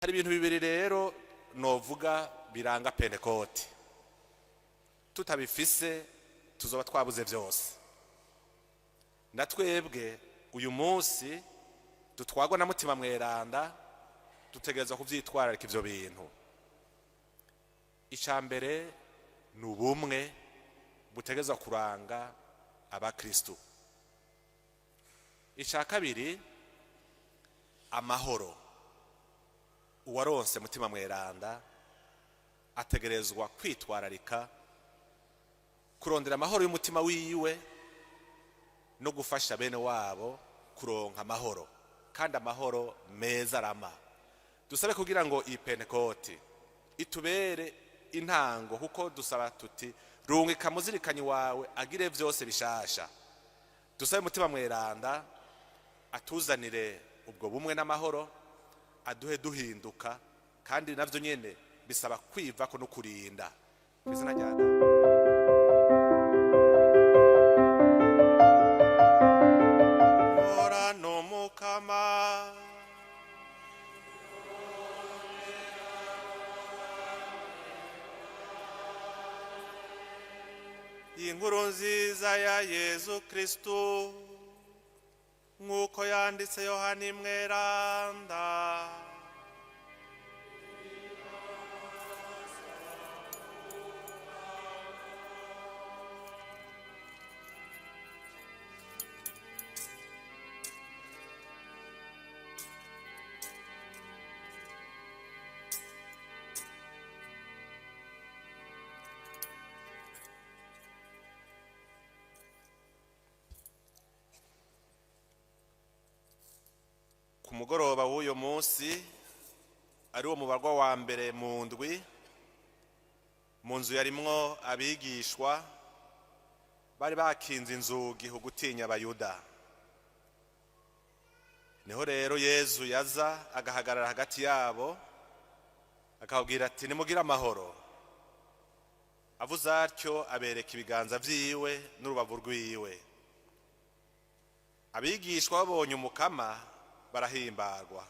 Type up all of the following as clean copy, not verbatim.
hari ibintu bibiri rero novuga biranga Pentekote, tutabifise tuzoba twabuze byose. Natwebwe uyu munsi dutwagwa na mutima mweranda, dutegereza kuvyitwararika ivyo bintu. Icambere ni ubumwe butegereza kuranga abakristo. Ica kabiri amahoro. Uwaronse mutima mweranda ategerezwa kwitwararika kurondera amahoro y'umutima wiwe no gufasha bene wabo kuronka amahoro, kandi amahoro meza arama. Dusabe kugira ngo iyi Pentekote itubere intango, kuko dusaba tuti rungika muzirikanyi wawe agire vyose bishasha. Dusabe mutima mweranda atuzanire ubwo bumwe n'amahoro, aduhe duhinduka, kandi navyo nyene bisaba kwivako no kurinda. Kwizina ryana ora no mukama inkuru nziza ya Yesu Kristo nk'uko yanditse Yohana mweranda. Ku mugoroba w'uyo munsi ari wo mubarwa wa mbere mu ndwi, mu nzu yarimwo abigishwa bari bakinze inzugi hugutinya abayuda. Niho rero Yesu yaza agahagarara hagati yabo akababwira ati nimugira amahoro. Avuze atyo abereka ibiganza vyiwe n'urubavu rwiwe. Abigishwa babonye umukama barahimbarwa.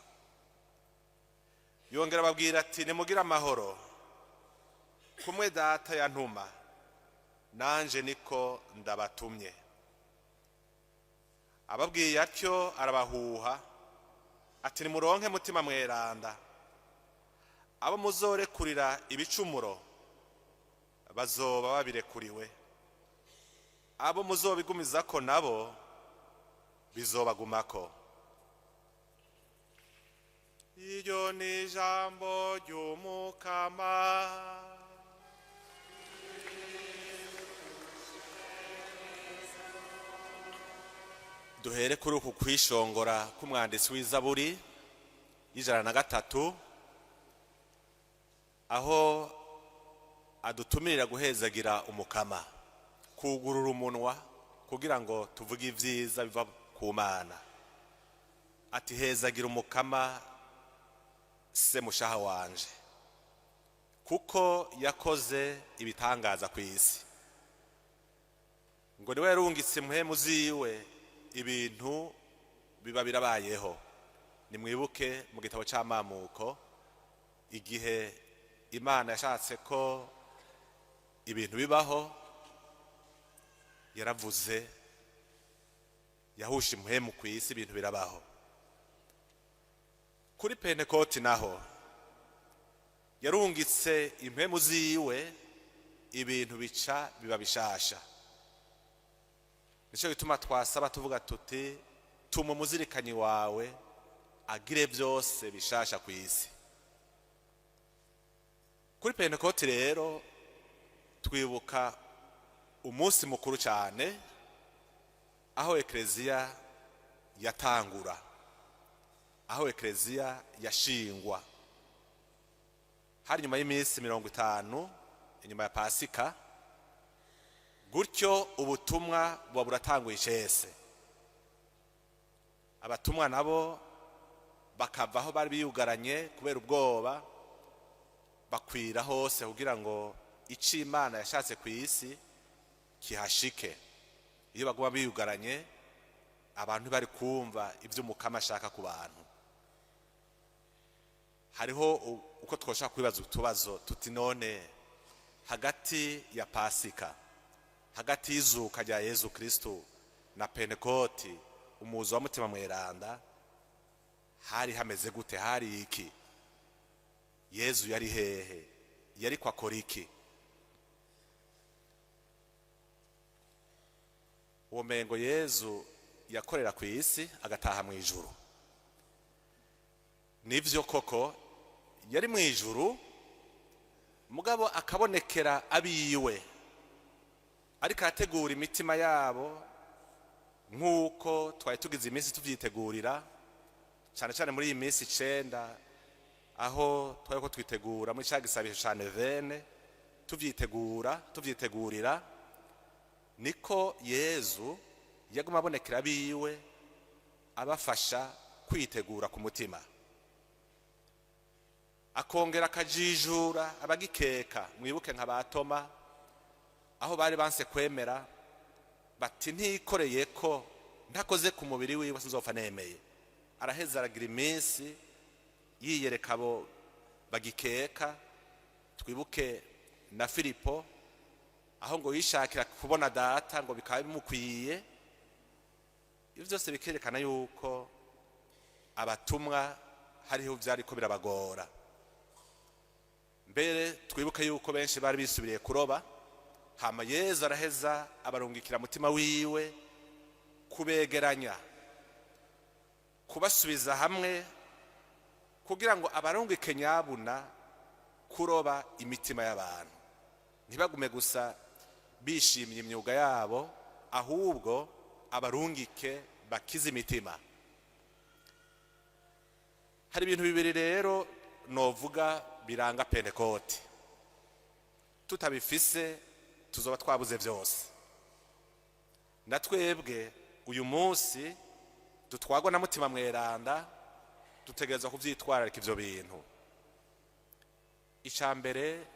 Yongera babwira ati nimugira amahoro, kumwe data yantuma nanje niko ndabatumye. Ababwiye atyo arabahuha ati nimuronke mutima mweranda. Abo muzorekurira ibicumuro bazoba babirekuriwe, abo muzobigumizako nabo bizobagumako. Iryo ni ijambo ry'umukama. Duhere kuri uku kwishongora k'umwanditsi w'Izaburi y'Ijana-na-gatatu, aho adutumirira guhezagira umukama, kugurura umunwa kugira ngo tuvuge ivyiza biva ku Mana. Ati hezagira umukama se mushaha wanje, kuko yakoze ibitangaza ku isi. Ngo niwe yarungitse impwemu ziwe ibintu biba birabayeho. Nimwibuke mu gitabo c'Amamuko igihe Imana yashatse ko ibintu bibaho, yaravuze, yahusha impwemu ku isi, ibintu birabaho. Kuri Pentekote naho yarungitse impwemu ziwe, ibintu bica biba bishasha. Nico gituma twasaba tuvuga tuti tuma umuzirikanyi wawe agire byose bishasha ku isi. Kuri Pentekote rero twibuka umunsi mukuru cyane, aho ekleziya yatangura, aho ekleziya yashingwa. Hari nyuma y'iminsi 50 inyuma ya Pasika, gutyo ubutumwa buba buratanguye icese. Abatumwa nabo bakavaho bari biyugaranye kubera ubwoba, bakwira hose kugira ngo ico Imana yashatse ku isi kihashike. Iyo baguma biyugaranye, abantu bari kumva ivyo umukama ashaka ku bantu. hariho uko twoshaka kwibaza utubazo tuti none hagati ya Pasika, hagati y'izuka rya Yezu Kristo na Pentekoti, umuzo wa mutima mweranda, hari hameze gute? Hari iki? Yezu yari hehe? Yari kwa koriki? Uwo mengo Yezu yakorera ku isi agataha mu ijuru. Nivyo koko yari mu ijuru, mugabo akabonekera abiwe, ariko ategura imitima yabo nk'uko twari tugize iminsi tuvyitegurira, cyane cyane muri iyi minsi 9 aho twari ko twitegura muri cyagisabisho cyane vene tuvyitegurira, niko Yezu yaguma abonekera abiwe abafasha kwitegura ku mutima, akongera akajijura abagikeka. Mwibuke nka Batoma aho bari banse kwemera, bati ntikoreye ko ntakoze ku mubiri wiwe sinzopfa nemeye. Araheza aragira iminsi yiyereka abo bagikeka. Twibuke na Filipo aho ngo yishakira kubona data ngo bikaba bimukwiye. Ibyo byose bikerekana yuko abatumwa hariho byari ko birabagora. Mbere twibuke yuko benshi bari bisubiriye kuroba, hama Yezu araheza abarungikira mutima wiwe kubegeranya, kubasubiza hamwe kugira ngo abarungike nyabuna kuroba imitima y'abantu, ntibagume gusa bishimiye imyuga yabo, ahubwo abarungike bakize imitima. Hari ibintu bibiri rero novuga biranga Pentekoti. Tutabifise tuzoba twabuze byose. Natwebwe uyu munsi dutwagwa na mutima mweranda, dutegereza kuvyitwararika ivyo bintu. Icambere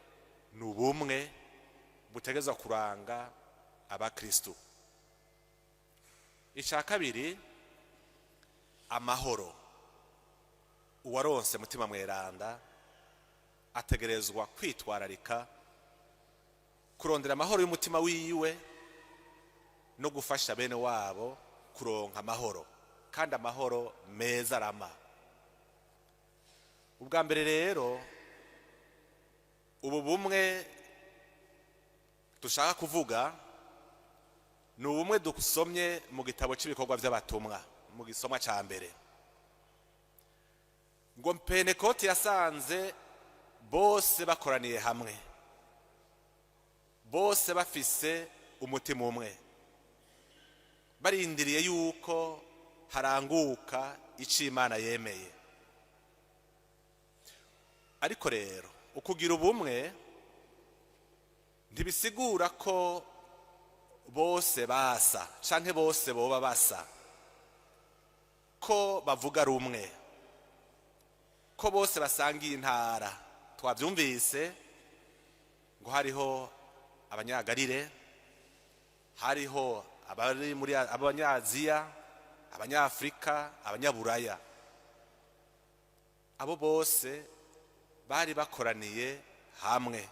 ni ubumwe butegereza kuranga abakristo. Ica kabiri amahoro. Uwaronse mutima mweranda ategerezwa kwitwararika kurondera amahoro y'umutima wiwe no gufasha bene wabo kuronka amahoro, kandi amahoro meza arama. Ubwa mbere rero ubu bumwe dushaka kuvuga ni ubumwe dusomye mu gitabo cy'ibikorwa by'abatumwa mu gisomwa ca mbere, ngo Pentekoti yasanze bose bakoraniye hamwe, bose bafise umutima umwe, barindiriye yuko haranguka ico Imana yemeye. Ariko rero ukugira ubumwe ntibisigura ko bose basa canke bose boba basa, ko bavuga rumwe, ko bose basangiye intara. Twavyumvise ngo hariho abanyagarire, hariho abari muri abanyaziya, abanyafrika, abanyaburaya. Abo bose bari bakoraniye hamwe.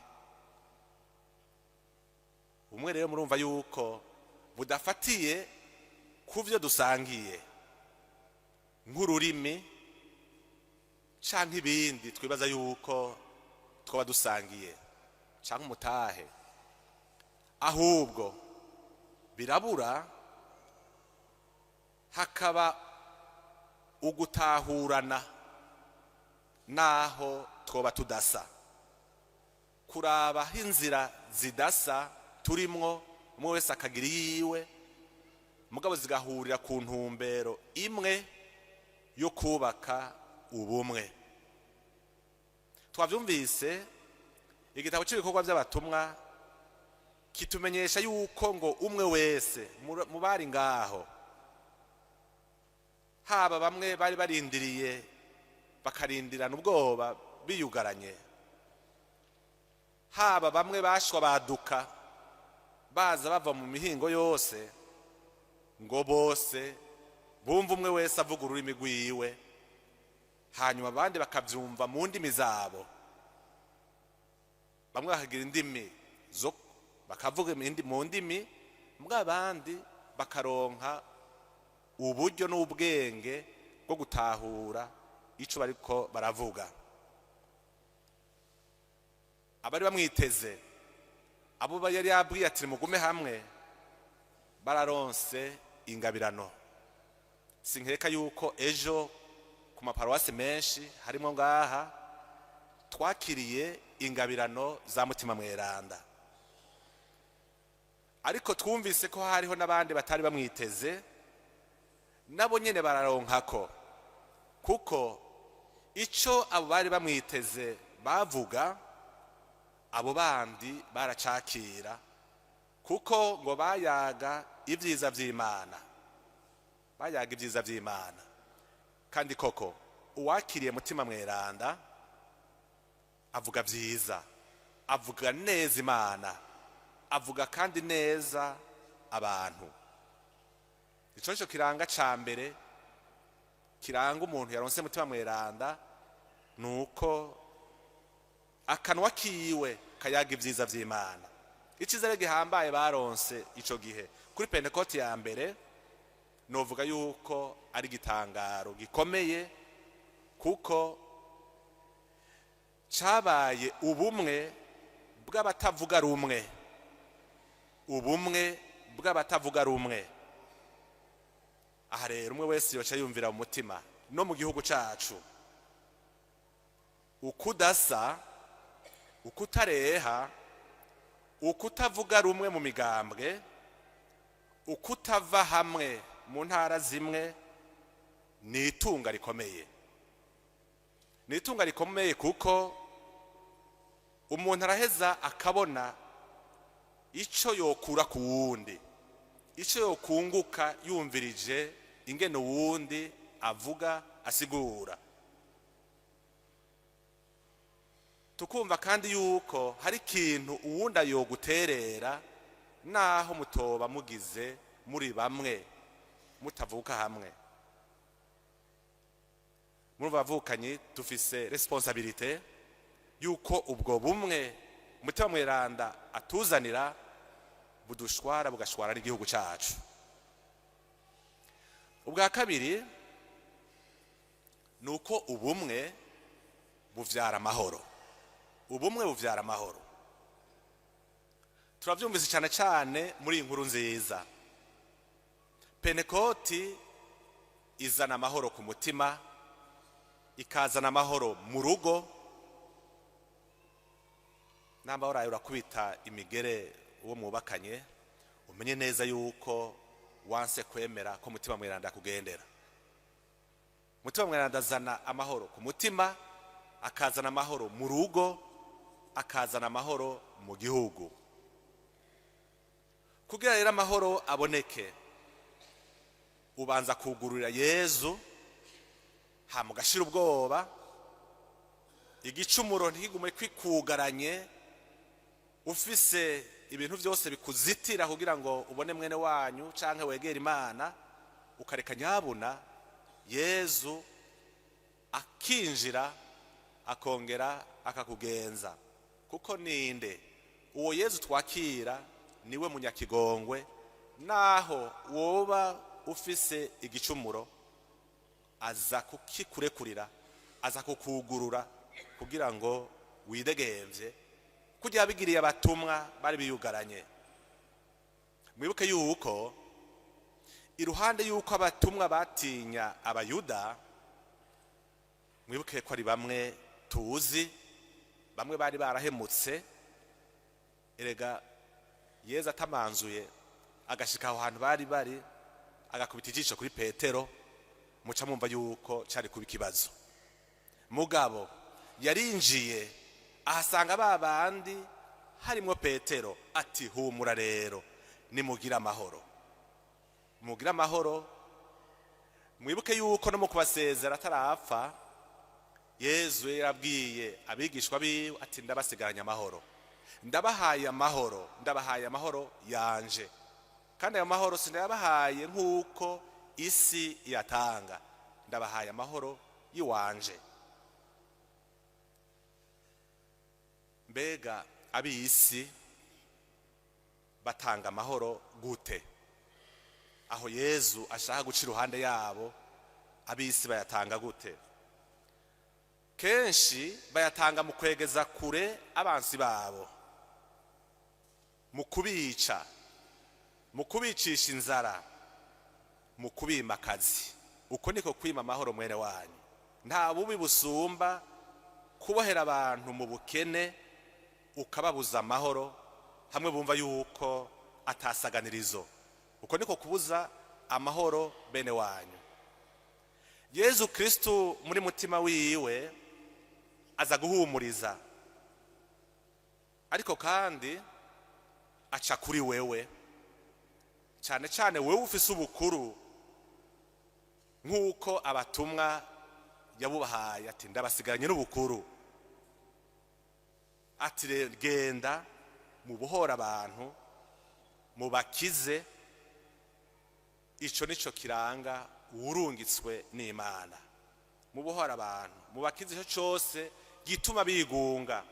Umwe rero murumva yuko budafatiye kuvyo dusangiye nk'ururimi canke ibindi twibaza yuko twoba dusangiye canke umutahe, ahubwo birabura hakaba ugutahurana naho twoba tudasa, kuraba inzira zidasa turimwo, umwe wese akagira yiwe, mugabo zigahurira ku ntumbero imwe yo kubaka ubumwe. Twavyumvise igitabo cy'ibikorwa by'abatumwa kitumenyesha yuko ngo umwe wese mu bari ngaho, haba bamwe bari barindiriye bakarindirana ubwoba biyugaranye, haba bamwe bashwa baduka baza bava mu mihingo yose, ngo bose bumva umwe wese avuga ururimi rwiwe, hanyuma abandi bakavyumva mu ndimi zabo, bamwe bakagira indimi zo bakavuga mu ndimi, mbwa abandi bakaronka uburyo n'ubwenge bwo gutahura ico bariko baravuga. Abari bamwiteze, abo yari yabwiye ati mugume hamwe, bararonse ingabirano. Sinkeka yuko ejo ku maparuwasi menshi harimo ngaha twakiriye ingabirano za mutima mweranda, ariko twumvise ko hariho n'abandi batari bamwiteze, nabo nyene bararonkako, kuko ico abo bari bamwiteze bavuga, abo bandi baracakira, kuko ngo bayaga ibyiza vy'Imana, bayaga ibyiza vy'Imana. Kandi koko uwakiriye mutima mweranda avuga vyiza, avuga neza Imana, avuga kandi neza abantu. Ico nico kiranga ca mbere kiranga umuntu yaronse mutima mweranda, nuko akanwa kiwe kayaga ibyiza vy'Imana. Icizere gihambaye baronse ico gihe kuri Pentekote ya mbere, novuga yuko ari gitangaro gikomeye, kuko cabaye ubumwe bw'abatavuga rumwe, ubumwe bw'abatavuga rumwe. Aha rero umwe wese yoca yumvira mu mutima, no mu gihugu cacu ukudasa, ukutareha, ukutavuga rumwe mu migambwe, ukutava hamwe mu ntara zimwe, ni itunga rikomeye. Ni itunga rikomeye kuko umuntu araheza akabona ico yokura ku wundi, ico yokunguka yumvirije ingene uwundi avuga asigura. Tukumva kandi yuko hari ikintu uwundi yoguterera, naho mutoba mugize muri bamwe mutavuka hamwe. Muri bavukanyi dufise responsabilité yuko ubwo bumwe mutima mweranda atuzanira budushwara bugashwara n'igihugu cacu. Ubwa kabiri nuko ubumwe buvyara amahoro, ubumwe buvyara amahoro. Turavyumvise cyane cyane muri inkuru nziza. Pentekoti izana amahoro ku mutima, ikazana amahoro mu rugo. Namba waraye urakubita imigere uwo mubakanye, umenye neza yuko wanse kwemera ko mutima mweranda kugendera. Mutima mweranda azana amahoro ku mutima, akazana amahoro mu rugo, akazana amahoro mu gihugu. Kugira rero amahoro aboneke, ubanza kugururira Yezu, hamugashira ubwoba, igicumuro ntigigume kwikugaranye, ufise ibintu byose bikuzitira kugira ngo ubone mwene wanyu canke wegera Imana, ukareka nyabuna Yezu akinjira akongera akakugenza. Kuko ninde uwo Yezu twakira? Niwe munyakigongwe, naho woba ufise igicumuro aza kukikurekurira, aza kukugurura kugira ngo widegemvye, kugira bigiriye abatumwa bari biyugaranye. Mwibuke yuko iruhande yuko abatumwa batinya abayuda, mwibuke ko ari bamwe tuzi, bamwe bari barahemutse. Erega Yezu atamanzuye agashika aho hantu bari agakubita ijisho kuri Petero, muca mumva yuko cari kuba ikibazo. Mugabo yarinjiye ahasanga babandi harimo Petero, ati humura rero nimugira amahoro, mugira amahoro. Mwibuke yuko no mu kubasezera atarapfa, Yezu yarabwiye abigishwa biwe ati ndabasigaranye amahoro, ndabahaye amahoro, ndabahaye amahoro yanje. Kandi ayo mahoro sindabahaye nk'uko isi yatanga, ndabahaye amahoro yiwanje. Mbega ab'isi batanga amahoro gute? Aho Yezu ashaka guca iruhande yabo, ab'isi bayatanga gute? Kenshi bayatanga mu kwegeza kure abansi babo, mu kubica, mu kubicisha inzara, mu kubima akazi. Uko niko kwima amahoro mwene wanyu. Nta bubi busumba kubohera abantu mu bukene ukababuza amahoro, hamwe bumva yuko atasaganirizo. Uko niko kubuza amahoro bene wanyu. Yezu Kristu muri mutima wiwe aza guhumuriza, ariko kandi aca kuri wewe, cyane cyane wewe ufise ubukuru, nk'uko abatumwa yabubahaye ati ndabasigaranye n'ubukuru. Ati genda mubohora abantu, mubakize. Ico nico kiranga urungitswe n'Imana. Mubohora abantu, mubakize ico cyose gituma bigunga,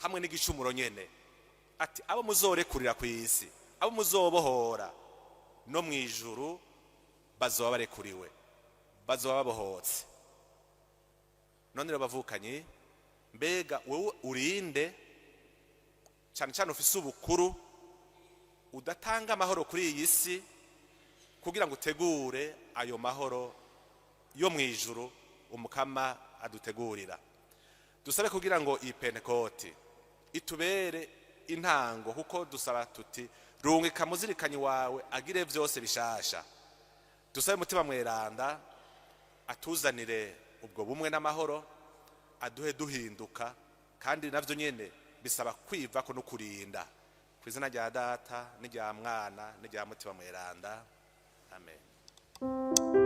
hamwe n'igicumuro nyene. Ati abo muzorekurira ku isi, abo muzobohora no mwijuru bazoba barekuriwe, bazoba babohotse. None rero bavukanye, mbega wewe urinde cyane cyane ufise ubukuru udatanga amahoro kuri iyi si kugira ngo utegure ayo mahoro yo mwijuru umukama adutegurira. Dusabe kugira ngo iyi Pentekoti itubere intango, kuko dusaba tuti rungika muzirikanyi wawe agire byose bishasha. Dusabe mutima mweranda atuzanire ubwo bumwe n'amahoro, aduhe duhinduka, kandi navyo nyene bisaba kwiva ko no kurinda. Ku izina rya Data n'irya Mwana n'irya Mutima mweranda, amen.